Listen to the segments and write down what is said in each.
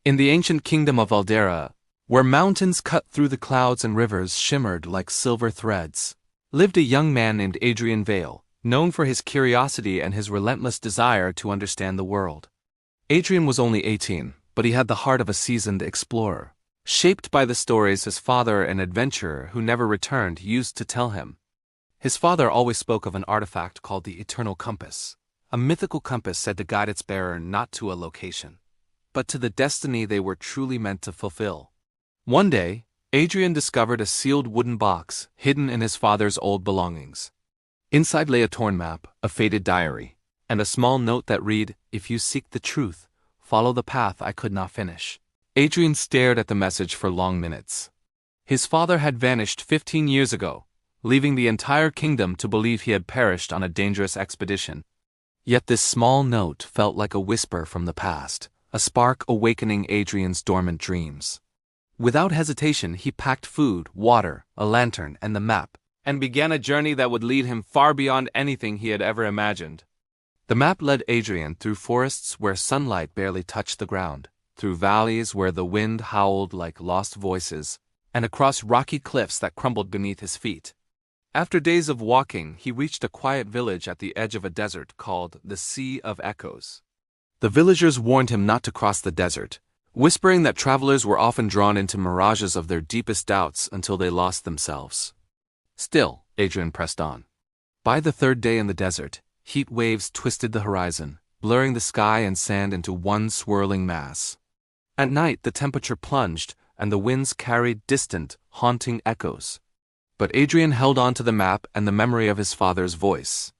In the ancient kingdom of Aldera, where mountains cut through the clouds and rivers shimmered like silver threads, lived a young man named Adrian Vale, known for his curiosity and his relentless desire to understand the world. Adrian was only 18, but he had the heart of a seasoned explorer, shaped by the stories his father, an adventurer who never returned, used to tell him. His father always spoke of an artifact called the Eternal Compass, a mythical compass said to guide its bearer not to a location, but to the destiny they were truly meant to fulfill. One day, Adrian discovered a sealed wooden box hidden in his father's old belongings. Inside lay a torn map, a faded diary, and a small note that read, "If you seek the truth, follow the path I could not finish." Adrian stared at the message for long minutes. His father had vanished 15 years ago, leaving the entire kingdom to believe he had perished on a dangerous expedition. Yet this small note felt like a whisper from the past, a spark awakening Adrian's dormant dreams. Without hesitation, he packed food, water, a lantern, and the map, and began a journey that would lead him far beyond anything he had ever imagined. The map led Adrian through forests where sunlight barely touched the ground, through valleys where the wind howled like lost voices, and across rocky cliffs that crumbled beneath his feet. After days of walking, he reached a quiet village at the edge of a desert called the Sea of Echoes. The villagers warned him not to cross the desert, whispering that travelers were often drawn into mirages of their deepest doubts until they lost themselves. Still, Adrian pressed on. By the third day in the desert, heat waves twisted the horizon, blurring the sky and sand into one swirling mass. At night, the temperature plunged, and the winds carried distant, haunting echoes. But Adrian held on to the map and the memory of his father's voice.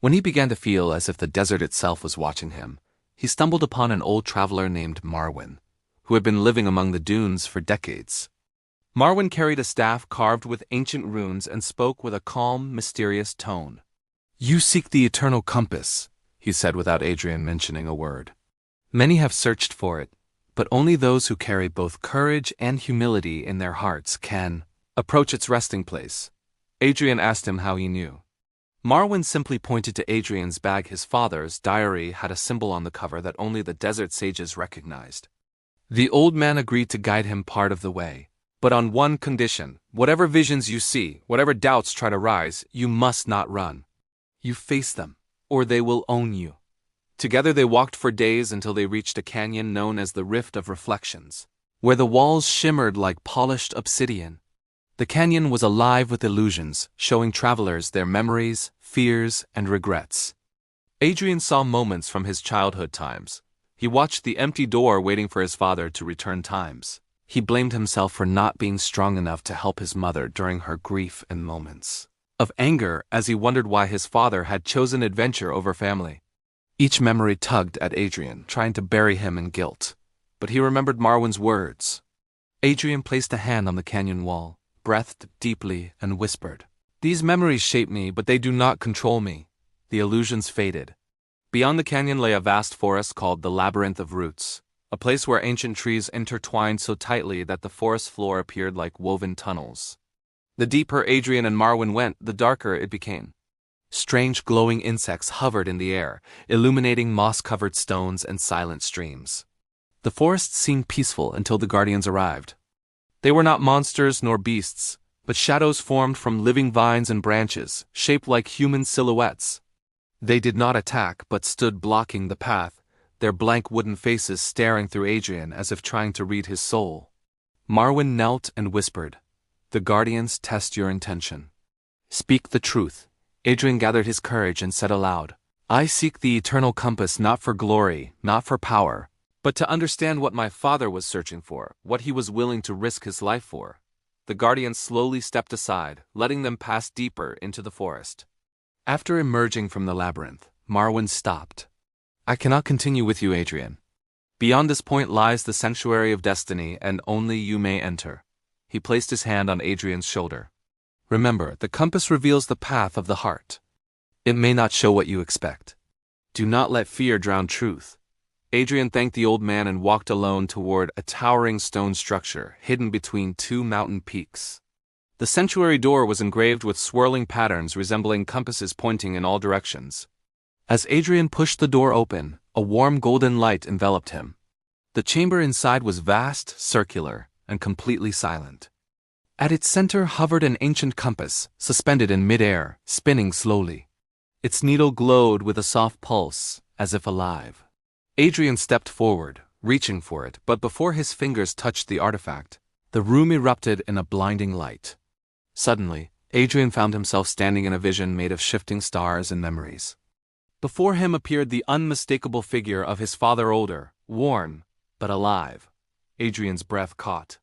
When he began to feel as if the desert itself was watching him, he stumbled upon an old traveler named Marwyn, who had been living among the dunes for decades. Marwyn carried a staff carved with ancient runes and spoke with a calm, mysterious tone. "You seek the eternal compass," he said without Adrian mentioning a word. "Many have searched for it, but only those who carry both courage and humility in their hearts can approach its resting place." Adrian asked him how he knew. Marwyn simply pointed to Adrian's bag. His father's diary had a symbol on the cover that only the desert sages recognized. The old man agreed to guide him part of the way, but on one condition: whatever visions you see, whatever doubts try to rise, you must not run. You face them, or they will own you. Together they walked for days until they reached a canyon known as the Rift of Reflections, where the walls shimmered like polished obsidian. The canyon was alive with illusions, showing travelers their memories, fears, and regrets. Adrian saw moments from his childhood times. He watched the empty door waiting for his father to return times. He blamed himself for not being strong enough to help his mother during her grief and moments of anger as he wondered why his father had chosen adventure over family. Each memory tugged at Adrian, trying to bury him in guilt. But he remembered Marwyn's words. Adrian placed a hand on the canyon wall, breathed deeply, and whispered, "These memories shape me, but they do not control me." The illusions faded. Beyond the canyon lay a vast forest called the Labyrinth of Roots, a place where ancient trees intertwined so tightly that the forest floor appeared like woven tunnels. The deeper Adrian and Marwyn went, the darker it became. Strange glowing insects hovered in the air, illuminating moss-covered stones and silent streams. The forest seemed peaceful until the guardians arrived. They were not monsters nor beasts, but shadows formed from living vines and branches, shaped like human silhouettes. They did not attack, but stood blocking the path, their blank wooden faces staring through Adrian as if trying to read his soul. Marwyn knelt and whispered, "The guardians test your intention. Speak the truth." Adrian gathered his courage and said aloud, "I seek the eternal compass not for glory, not for power, but to understand what my father was searching for, what he was willing to risk his life for." The guardians slowly stepped aside, letting them pass deeper into the forest. After emerging from the labyrinth, Marwyn stopped. "I cannot continue with you, Adrian. Beyond this point lies the sanctuary of destiny, and only you may enter." He placed his hand on Adrian's shoulder. "Remember, the compass reveals the path of the heart. It may not show what you expect. Do not let fear drown truth." Adrian thanked the old man and walked alone toward a towering stone structure hidden between two mountain peaks. The sanctuary door was engraved with swirling patterns resembling compasses pointing in all directions. As Adrian pushed the door open, a warm golden light enveloped him. The chamber inside was vast, circular, and completely silent. At its center hovered an ancient compass, suspended in mid-air, spinning slowly. Its needle glowed with a soft pulse, as if alive. Adrian stepped forward, reaching for it, but before his fingers touched the artifact, the room erupted in a blinding light. Suddenly, Adrian found himself standing in a vision made of shifting stars and memories. Before him appeared the unmistakable figure of his father, older, worn, but alive. Adrian's breath caught.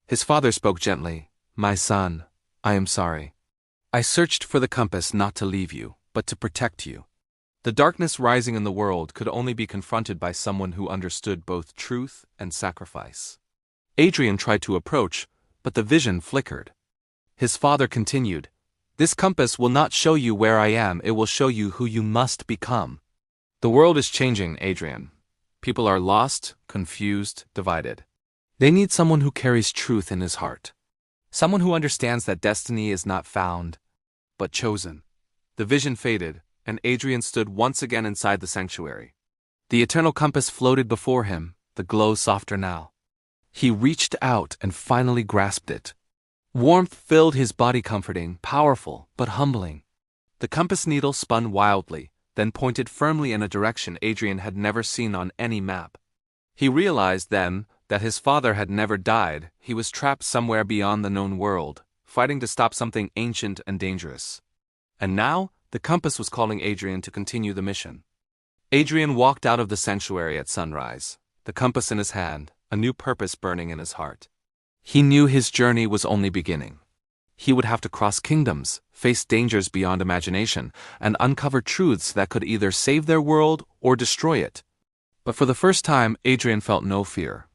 His father spoke gently. "My son, I am sorry. I searched for the compass not to leave you, but to protect you." The darkness rising in the world could only be confronted by someone who understood both truth and sacrifice. Adrian tried to approach, but the vision flickered. His father continued, "This compass will not show you where I am, it will show you who you must become." The world is changing, Adrian. People are lost, confused, divided. They need someone who carries truth in his heart. Someone who understands that destiny is not found, but chosen. The vision faded, and Adrian stood once again inside the sanctuary. The eternal compass floated before him, the glow softer now. He reached out and finally grasped it. Warmth filled his body, comforting, powerful, but humbling. The compass needle spun wildly, then pointed firmly in a direction Adrian had never seen on any map. He realized then that his father had never died. He was trapped somewhere beyond the known world, fighting to stop something ancient and dangerous. And now, the compass was calling Adrian to continue the mission. Adrian walked out of the sanctuary at sunrise, the compass in his hand, a new purpose burning in his heart. He knew his journey was only beginning. He would have to cross kingdoms, face dangers beyond imagination, and uncover truths that could either save their world or destroy it. But for the first time, Adrian felt no fear,